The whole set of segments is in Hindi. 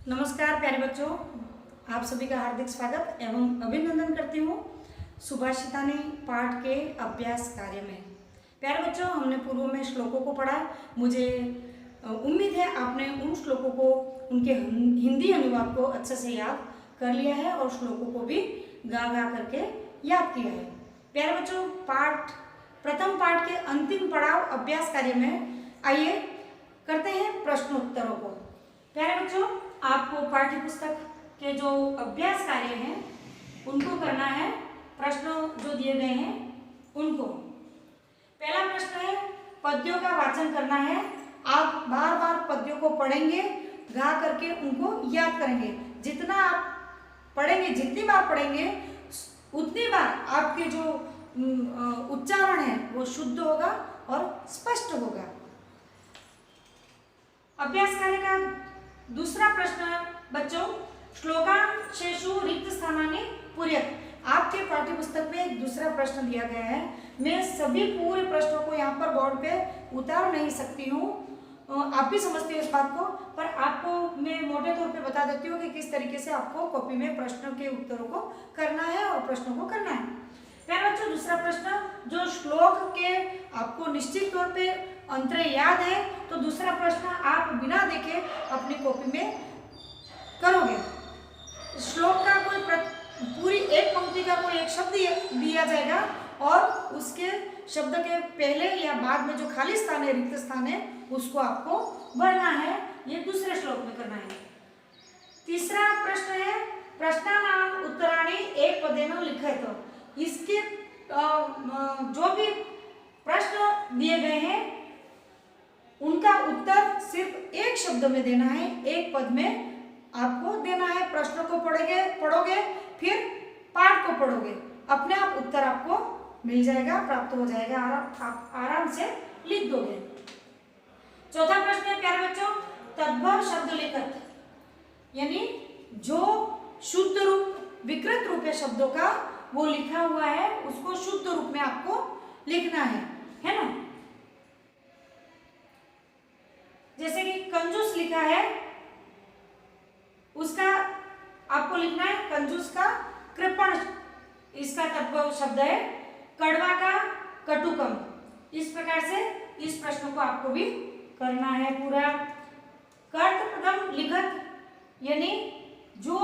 नमस्कार प्यारे बच्चों, आप सभी का हार्दिक स्वागत एवं अभिनंदन करती हूँ सुभाषिता ने पाठ के अभ्यास कार्य में। प्यारे बच्चों, हमने पूर्व में श्लोकों को पढ़ा। मुझे उम्मीद है आपने उन श्लोकों को, उनके हिंदी अनुवाद को अच्छे से याद कर लिया है और श्लोकों को भी गा गा करके याद किया है। प्यारे बच्चों, प्रथम पाठ के अंतिम पड़ाव अभ्यास कार्य में आइए करते हैं प्रश्नोत्तरों को। प्यारे बच्चों, आपको पाठ्य पुस्तक के जो अभ्यास कार्य हैं उनको करना है। प्रश्न जो दिए गए हैं उनको, पहला प्रश्न है पद्यों का वाचन करना है। आप बार बार पद्यों को पढ़ेंगे, गा करके उनको याद करेंगे। जितना आप पढ़ेंगे, जितनी बार पढ़ेंगे उतनी बार आपके जो उच्चारण है वो शुद्ध होगा और स्पष्ट होगा। अभ्यास कार्य का दूसरा प्रश्न है बच्चों, श्लोकांशेषु रिक्त स्थानानि पूरयत। आपके पाठ्य पुस्तक में एक दूसरा प्रश्न दिया गया है। मैं सभी पूरे प्रश्नों को यहाँ पर बोर्ड पे उतार नहीं सकती हूँ, आप भी समझते हो इस बात को, पर आपको मैं मोटे तौर पे बता देती हूँ कि किस तरीके से आपको कॉपी में प्रश्नों के उत्तरों को करना है और प्रश्नों को करना है। प्यारे बच्चों, दूसरा प्रश्न जो श्लोक के आपको निश्चित तौर पे अंतरे याद है, तो दूसरा प्रश्न आप बिना देखे अपनी कॉपी में करोगे। श्लोक का कोई पूरी एक पंक्ति का कोई एक शब्द दिया जाएगा और उसके शब्द के पहले या बाद में जो खाली स्थान है, रिक्त स्थान है, उसको आपको भरना है। ये दूसरे श्लोक में करना है। तीसरा प्रश्न है प्रश्नानाम उत्तराणि एक पदेन लिखित। इसके जो भी प्रश्न दिए गए हैं उनका उत्तर सिर्फ एक शब्द में देना है, एक पद में आपको देना है। प्रश्न को पढ़ोगे, फिर पाठ को पढ़ोगे, अपने आप उत्तर आपको मिल जाएगा, प्राप्त हो जाएगा, आप आराम से लिख दोगे। चौथा प्रश्न है प्यारे बच्चों, तद्भव शब्द लिखत, यानी जो शुद्ध रूप विकृत रूप है शब्दों का वो लिखा हुआ है, उसको शुद्ध रूप में आपको लिखना है ना। जैसे कि कंजूस लिखा है, उसका आपको लिखना है कंजूस का कृपण, इसका तद्भव शब्द है। कड़वा का कटुकम। इस प्रकार से इस प्रश्न को आपको भी करना है पूरा। कर्तृपदम लिखत, यानी जो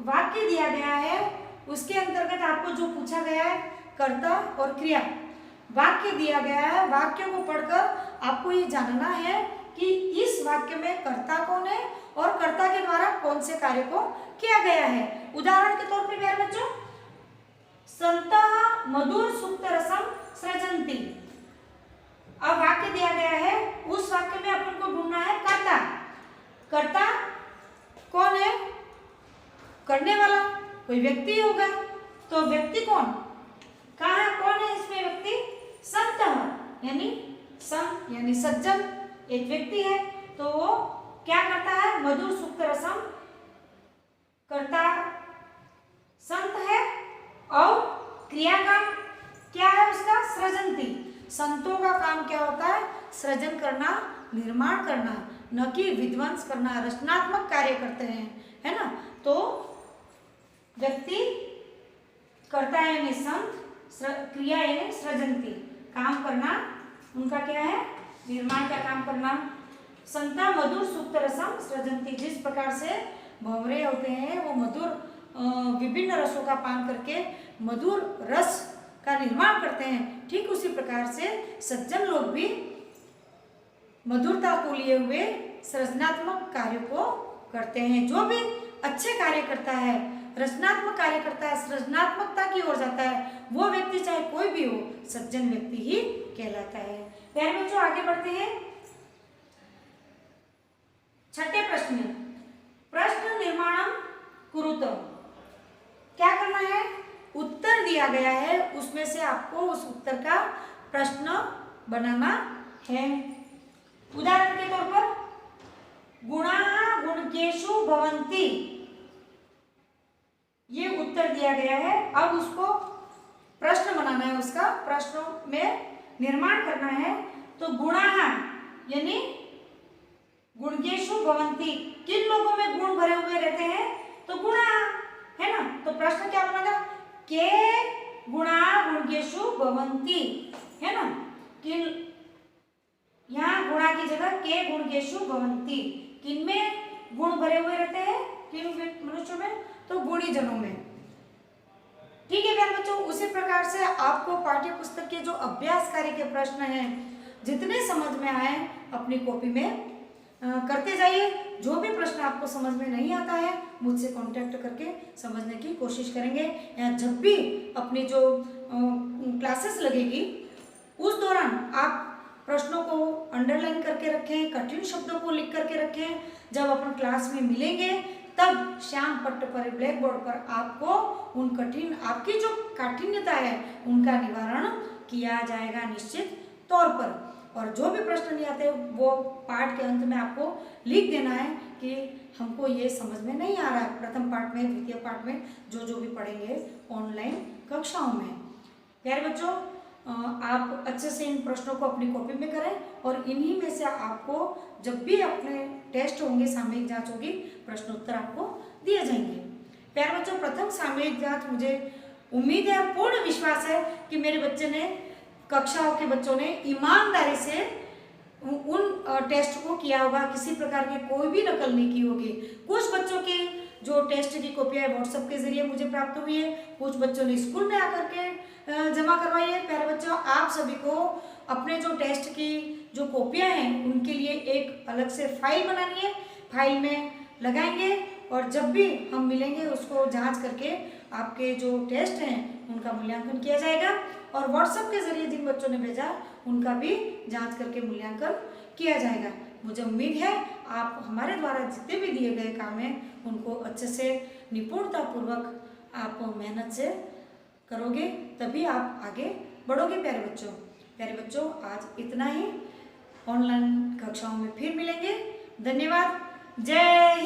वाक्य दिया गया है उसके अंतर्गत आपको जो पूछा गया है कर्ता और क्रिया, वाक्य दिया गया है, वाक्य को पढ़कर आपको ये जानना है कि इस वाक्य में कर्ता कौन है और कर्ता के द्वारा कौन से कार्य को किया गया है। उदाहरण के तौर पर प्यारे बच्चों, संतः मधुर सुक्त रसम सृजन्ति। अब वाक्य दिया गया है, उस वाक्य में अपन को ढूंढना है कर्ता। कर्ता कौन है? करने वाला कोई व्यक्ति होगा, तो व्यक्ति कौन, कहाँ कौन है इसमें व्यक्ति? संतः, यानी सज्जन एक व्यक्ति है, तो वो क्या करता है? मधुर सुक्त रसम, कर्ता संत है और क्रिया का क्या है उसका? सृजन्ति। संतों का काम क्या होता है? सृजन करना, निर्माण करना, न कि विध्वंस करना, रचनात्मक कार्य करते हैं, है ना। तो व्यक्ति करता है यानी संत, क्रिया यानी सृजन्ति, काम करना उनका क्या है? निर्माण का काम करना। संता मधुर सुक्त रसम सृजन्ति, जिस प्रकार से भंवरे होते हैं वो मधुर विभिन्न रसों का पान करके मधुर रस का निर्माण करते हैं, ठीक उसी प्रकार से सज्जन लोग भी मधुरता को लिए हुए सृजनात्मक कार्य को करते हैं। जो भी अच्छे कार्य करता है, रचनात्मक कार्य करता है, सृजनात्मकता की ओर जाता है, वो व्यक्ति चाहे कोई भी हो, सज्जन व्यक्ति ही कहलाता है। प्यारे बच्चों, आगे बढ़ते हैं। छठे प्रश्न, प्रश्न निर्माणम कुरुत। क्या करना है? उत्तर दिया गया है, उसमें से आपको उस उत्तर का प्रश्न बनाना है। उदाहरण के तौर पर, गुणाः गुणकेषु भवन्ति, ये उत्तर दिया गया है। अब उसको प्रश्न बनाना है, उसका प्रश्नों में निर्माण करना है। तो गुणाः यानी गुणकेषु भवन्ति, किन लोगों में गुण भरे हुए रहते हैं? तो गुणा, है ना। तो प्रश्न क्या बनेगा? के गुणा गुणगेषु भवन्ति, है ना। किन, यहाँ गुणा की जगह के गुणगेषु भवन्ति, किनमें गुण भरे हुए रहते हैं? किन मनुष्यों में? तो गुणीजनों में। ठीक है प्यारे बच्चों, उसी प्रकार से आपको पाठ्य पुस्तक के जो अभ्यास कार्य के प्रश्न हैं, जितने समझ में आए अपनी कॉपी में करते जाइए। जो भी प्रश्न आपको समझ में नहीं आता है, मुझसे कांटेक्ट करके समझने की कोशिश करेंगे। या जब भी अपनी जो क्लासेस लगेगी, उस दौरान आप प्रश्नों को अंडरलाइन करके रखें, कठिन शब्दों को लिख करके रखें। जब अपन क्लास में मिलेंगे, तब श्याम पट्ट पर, ब्लैक बोर्ड पर आपको उन कठिन, आपकी जो काठिन्यता है, उनका निवारण किया जाएगा निश्चित तौर पर। और जो भी प्रश्न नहीं आते, वो पाठ के अंत में आपको लिख देना है कि हमको ये समझ में नहीं आ रहा है, प्रथम पाठ में, द्वितीय पाठ में, जो भी पढ़ेंगे ऑनलाइन कक्षाओं में। प्यारे बच्चों, आप अच्छे से इन प्रश्नों को अपनी कॉपी में करें, और इन्हीं में से आपको जब भी अपने टेस्ट होंगे, सामयिक जांच होगी, प्रश्नोत्तर आपको दिए जाएंगे। प्यारे बच्चों, प्रथम सामयिक जांच, मुझे उम्मीद है, पूर्ण विश्वास है कि मेरे बच्चे ने, कक्षाओं के बच्चों ने ईमानदारी से उन टेस्ट को किया होगा, किसी प्रकार की कोई भी नकल नहीं की होगी। कुछ बच्चों की जो टेस्ट की कॉपियाँ व्हाट्सएप के जरिए मुझे प्राप्त हुई है, कुछ बच्चों ने स्कूल में आकर के जमा करवाई है। प्यारे बच्चों, आप सभी को अपने जो टेस्ट की जो कॉपियाँ हैं, उनके लिए एक अलग से फाइल बनानी है, फाइल में लगाएंगे, और जब भी हम मिलेंगे उसको जांच करके आपके जो टेस्ट हैं उनका मूल्यांकन किया जाएगा। और व्हाट्सएप के जरिए जिन बच्चों ने भेजा, उनका भी जांच करके मूल्यांकन किया जाएगा। मुझे उम्मीद है आप हमारे द्वारा जितने भी दिए गए काम हैं, उनको अच्छे से, निपुणतापूर्वक आप मेहनत से करोगे, तभी आप आगे बढ़ोगे। प्यारे बच्चों, आज इतना ही। ऑनलाइन कक्षाओं में फिर मिलेंगे। धन्यवाद। जय